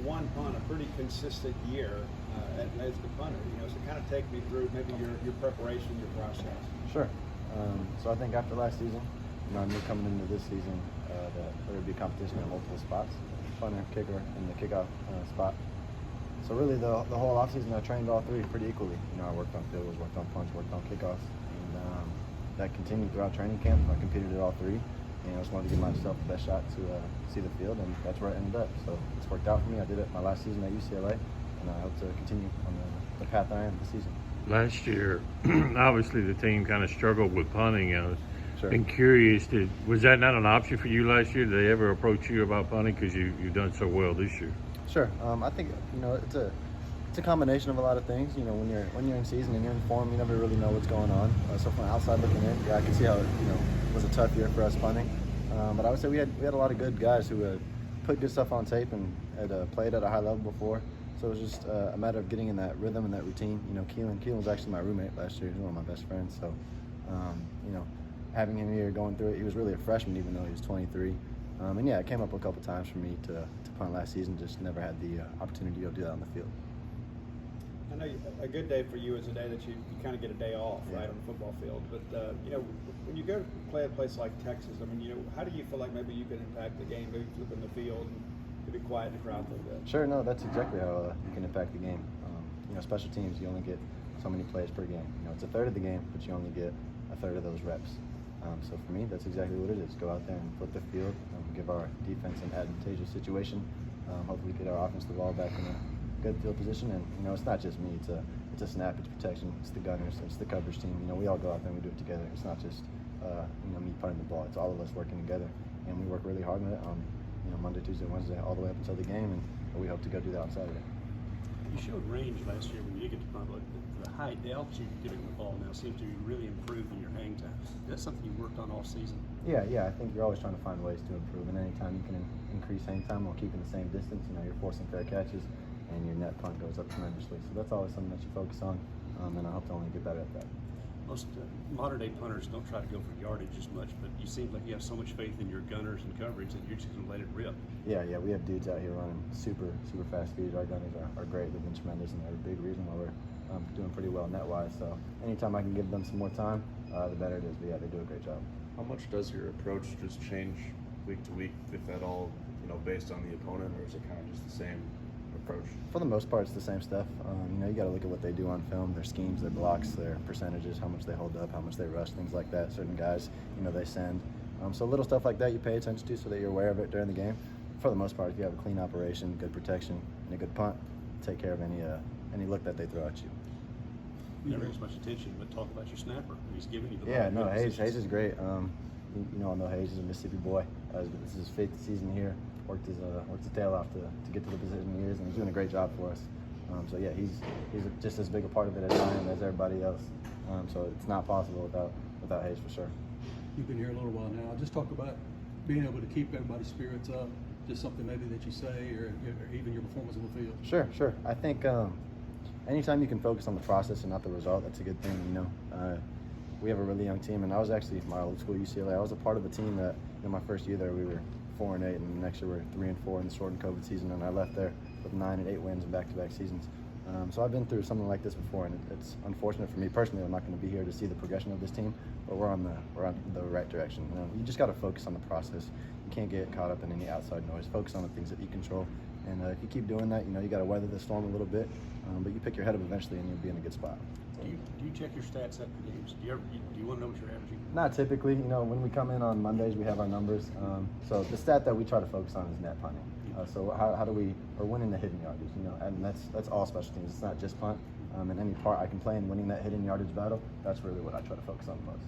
one punt a pretty consistent year as the punter. So kind of take me through maybe your preparation, your process. Sure. So I think after last season, I knew coming into this season that there would be competition at multiple spots, punter, kicker, and the kickoff spot. So really the whole offseason I trained all three pretty equally. I worked on field goals, worked on punts, worked on kickoffs, and that continued throughout training camp. I competed at all three, and I just wanted to give myself the best shot to see the field, and that's where I ended up. So it's worked out for me. I did it my last season at UCLA, and I hope to continue on the path I am this season. Last year, obviously the team kind of struggled with punting. Sure. Been curious, was that not an option for you last year? Did they ever approach you about punting because you've done so well this year? Sure. I think it's a combination of a lot of things. When you're in season and you're in form, you never really know what's going on. So from the outside looking in, I can see how it was a tough year for us punting. But I would say we had a lot of good guys who had put good stuff on tape and had played at a high level before. So it was just a matter of getting in that rhythm and that routine. Keelan was actually my roommate last year. He's one of my best friends. So having him here going through it, he was really a freshman even though he was 23. And it came up a couple times for me to punt last season. Just never had the opportunity to do that on the field. I know a good day for you is a day that you kind of get a day off, right, on the football field. But when you go play a place like Texas, how do you feel like maybe you can impact the game, maybe flipping the field and maybe quieten the crowd a little bit? Sure, no, that's exactly how you can impact the game. Special teams, you only get so many plays per game. It's a third of the game, but you only get a third of those reps. So for me, that's exactly what it is. Go out there and flip the field, give our defense an advantageous situation. Hopefully get our offense the ball back in a good field position. And it's not just me. It's a snap, it's protection, it's the gunners, it's the coverage team. We all go out there and we do it together. It's not just me punting the ball. It's all of us working together, and we work really hard on it on Monday, Tuesday, Wednesday, all the way up until the game, and we hope to go do that on Saturday. You showed range last year when you did get to punt. Like the high altitude you're getting the ball now seems to be really improved in your hang time. Is that something you worked on all season? Yeah. I think you're always trying to find ways to improve, and anytime you can increase hang time while keeping the same distance, you're forcing fair catches, and your net punt goes up tremendously. So that's always something that you focus on, and I hope to only get better at that. Most modern-day punters don't try to go for yardage as much, but you seem like you have so much faith in your gunners and coverage that you're just going to let it rip. Yeah, we have dudes out here running super fast speeds. Our gunners are great. They've been tremendous, and they're a big reason why we're doing pretty well net-wise. So anytime I can give them some more time, the better it is. But they do a great job. How much does your approach just change week to week, if at all, based on the opponent, or is it kind of just the same approach? For the most part, it's the same stuff. You got to look at what they do on film, their schemes, their blocks, their percentages, how much they hold up, how much they rush, things like that. Certain guys, they send. So little stuff like that you pay attention to so that you're aware of it during the game. For the most part, if you have a clean operation, good protection, and a good punt, take care of any look that they throw at you. You never get much attention, but talk about your snapper. He's giving you the Yeah, ball. no, Hayes is great. I know Hayes is a Mississippi boy. This is his 5th season here. Worked his tail off to get to the position he is, and he's doing a great job for us. He's just as big a part of it as I am as everybody else. So it's not possible without Hayes for sure. You've been here a little while now. Just talk about being able to keep everybody's spirits up. Just something maybe that you say, or even your performance on the field. Sure. I think anytime you can focus on the process and not the result, that's a good thing. We have a really young team, and I was actually my old school UCLA. I was a part of a team that my first year there we were 4-8, and the next year we were 3-4 in the shortened COVID season, and I left there with 9 and 8 wins in back-to-back seasons. So I've been through something like this before, and it's unfortunate for me personally. I'm not going to be here to see the progression of this team, but we're on the right direction. You just got to focus on the process. You can't get caught up in any outside noise. Focus on the things that you control, and if you keep doing that, you got to weather the storm a little bit, but you pick your head up eventually, and you'll be in a good spot. Do you check your stats after games? Do you want to know what you're averaging? Not typically. When we come in on Mondays, we have our numbers. So the stat that we try to focus on is net punting. So how do we are winning the hidden yardage? And that's all special teams. It's not just punt. And any part I can play in winning that hidden yardage battle, that's really what I try to focus on the most.